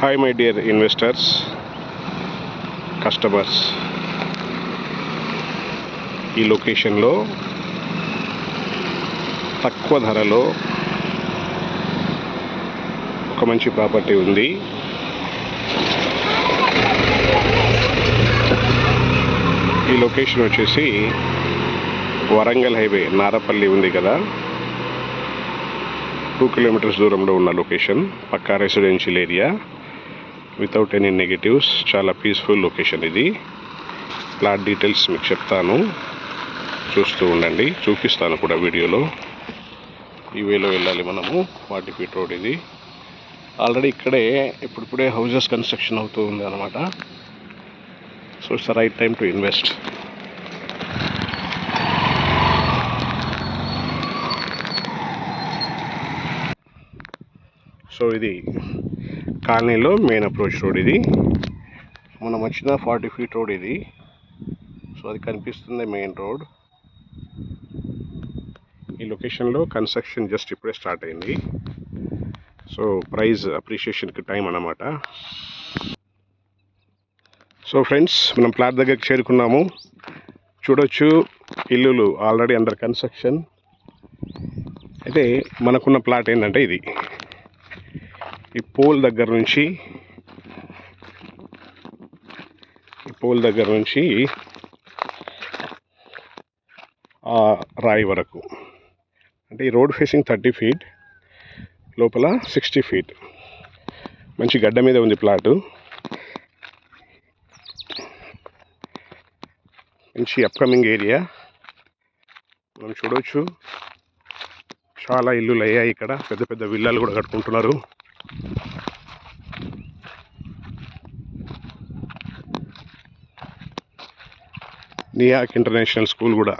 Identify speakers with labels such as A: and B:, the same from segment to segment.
A: Hi my dear investors, customers. ఈ లొకేషన్లో తక్కువ ధరలో ఒక మంచి ప్రాపర్టీ ఉంది. ఈ లొకేషన్ వచ్చేసి వరంగల్ హైవే నారపల్లి ఉంది కదా, 2 కిలోమీటర్స్ దూరంలో ఉన్న లొకేషన్. పక్కా residential area without any negatives. చాలా పీస్ఫుల్ లొకేషన్ ఇది. ప్లాట్ డీటెయిల్స్ మీకు చెప్తాను, చూస్తూ ఉండండి. చూపిస్తాను కూడా వీడియోలో. ఈ వేలో వెళ్ళాలి మనము. 40 ఫీట్ రోడ్ ఇది. ఆల్రెడీ ఇక్కడే ఇప్పుడిప్పుడే హౌజెస్ కన్స్ట్రక్షన్ అవుతూ ఉంది అన్నమాట. So it's the right time to invest. So ఇది కాలనీలో మెయిన్ అప్రోచ్ రోడ్. ఇది మనం వచ్చిన 40 ఫీట్ రోడ్ ఇది. సో అది కనిపిస్తుంది మెయిన్ రోడ్. ఈ లొకేషన్లో కన్స్ట్రక్షన్ జస్ట్ ఇప్పుడే స్టార్ట్ అయింది. సో ప్రైస్ అప్రిషియేషన్కి టైం అన్నమాట. సో ఫ్రెండ్స్, మనం ప్లాట్ దగ్గరికి చేరుకున్నాము. చూడొచ్చు, ఇల్లులు ఆల్రెడీ అండర్ కన్స్ట్రక్షన్. అయితే మనకున్న ప్లాట్ ఏంటంటే ఇది. ఈ పోల్ దగ్గర నుంచి ఆ రాయి వరకు, అంటే ఈ రోడ్ ఫేసింగ్ 30 ఫీట్, లోపల 60 ఫీట్. మంచి గడ్డ మీద ఉంది ప్లాటు. మంచి అప్కమింగ్ ఏరియా. మనం చూడవచ్చు, చాలా ఇల్లులు అయ్యాయి ఇక్కడ. పెద్ద పెద్ద విల్లాలు కూడా కట్టుకుంటున్నారు. నియాక్ ఇంటర్నేషనల్ స్కూల్ కూడా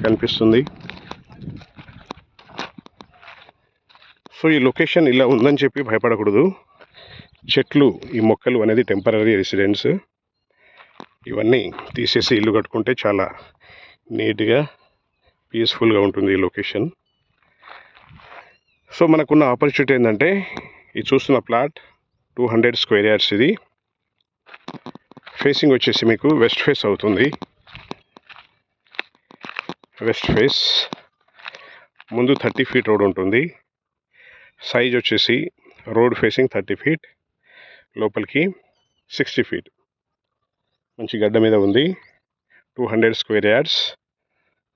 A: కనిపిస్తుంది. సో ఈ లొకేషన్ ఇలా ఉందని చెప్పి భయపడకూడదు. చెట్లు, ఈ మొక్కలు అనేది టెంపరీ రెసిడెన్స్. ఇవన్నీ తీసేసి ఇల్లు కట్టుకుంటే చాలా నీట్గా పీస్ఫుల్గా ఉంటుంది ఈ లొకేషన్. సో మనకున్న ఆపర్చునిటీ ఏంటంటే, ఇది చూస్తున్న ప్లాట్ 200 స్క్వేర్ యార్డ్స్. ఇది ఫేసింగ్ వచ్చేసి మీకు వెస్ట్ ఫేస్ అవుతుంది. వెస్ట్ ఫేస్ ముందు 30 ఫీట్ రోడ్ ఉంటుంది. సైజ్ వచ్చేసి రోడ్ ఫేసింగ్ 30 ఫీట్, లోపలికి 60 ఫీట్. మంచి గడ్డ మీద ఉంది. 200 స్క్వేర్ యార్డ్స్.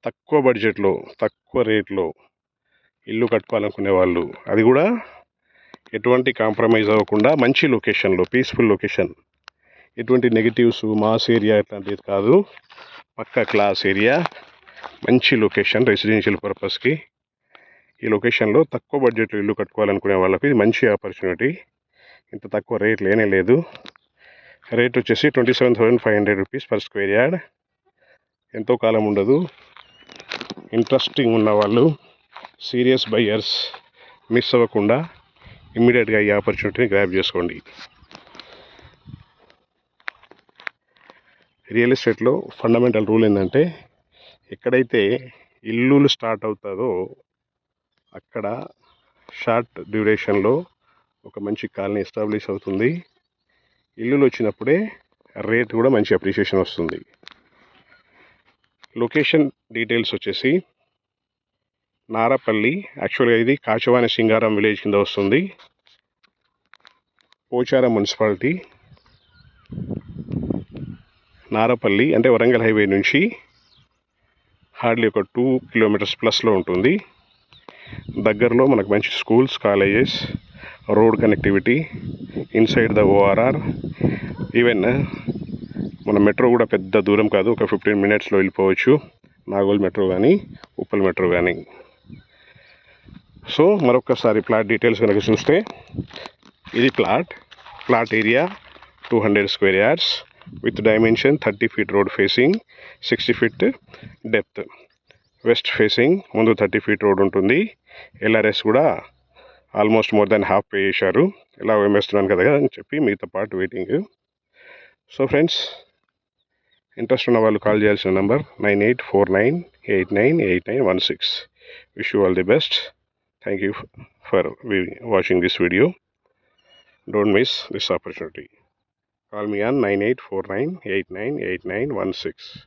A: తక్కువ బడ్జెట్లో, తక్కువ రేట్లో ఇల్లు కట్టుకోవాలనుకునే వాళ్ళు, అది కూడా ఎటువంటి కాంప్రమైజ్ అవ్వకుండా మంచి లొకేషన్లో, పీస్ఫుల్ లొకేషన్. ఎటువంటి నెగిటివ్స్, మాస్ ఏరియా ఇట్లాంటిది కాదు. పక్కా క్లాస్ ఏరియా, మంచి లొకేషన్ రెసిడెన్షియల్ పర్పస్కి. ఈ లొకేషన్లో తక్కువ బడ్జెట్లో ఇల్లు కట్టుకోవాలనుకునే వాళ్ళకి ఇది మంచి ఆపర్చునిటీ. ఇంత తక్కువ రేట్ లేనే లేదు. రేట్ వచ్చేసి 27,500 రూపీస్ పర్ స్క్వేర్ యార్డ్. ఎంతో కాలం ఉండదు. ఇంట్రెస్టింగ్ ఉన్న వాళ్ళు, సీరియస్ బయ్యర్స్ మిస్ అవ్వకుండా ఇమ్మీడియట్గా ఈ ఆపర్చునిటీని గ్రాబ్ చేసుకోండి. రియల్ ఎస్టేట్లో ఫండమెంటల్ రూల్ ఏంటంటే, ఎక్కడైతే ఇల్లులు స్టార్ట్ అవుతుందో అక్కడ షార్ట్ డ్యూరేషన్లో ఒక మంచి కాలనీ ఎస్టాబ్లిష్ అవుతుంది. ఇల్లులు వచ్చినప్పుడే రేట్ కూడా మంచి అప్రిషియేషన్ వస్తుంది. లొకేషన్ డీటెయిల్స్ వచ్చేసి నారపల్లి. యాక్చువల్గా ఇది కాచవాని సింగారం విలేజ్ కింద వస్తుంది. పోచారం మున్సిపాలిటీ. నారపల్లి అంటే వరంగల్ హైవే నుంచి హార్డ్లీ ఒక 2 కిలోమీటర్స్ ప్లస్లో ఉంటుంది. దగ్గరలో మనకు మంచి schools, colleges, road connectivity, inside the ORR. Even మన మెట్రో కూడా పెద్ద దూరం కాదు, ఒక 15 మినిట్స్లో వెళ్ళిపోవచ్చు. నాగోల్ మెట్రో కానీ, ఉప్పల్ మెట్రో కానీ. సో మరొకసారి ప్లాట్ డీటెయిల్స్ కనుక చూస్తే, ఇది plot area 200 square yards with dimension 30 feet road facing, 60 feet depth. West facing ముందు 30 ఫీట్ రోడ్ ఉంటుంది. ఎల్ఆర్ఎస్ కూడా almost more than half pay చేశారు. ఇలా వేస్తున్నాను కదా అని చెప్పి మీతో పాటు వెయిటింగ్. సో ఫ్రెండ్స్, ఇంట్రెస్ట్ ఉన్న వాళ్ళు కాల్ చేయాల్సిన number 9849898916. Wish you all the best. Thank you for watching this video. Don't miss this opportunity. Call me on 9849898916.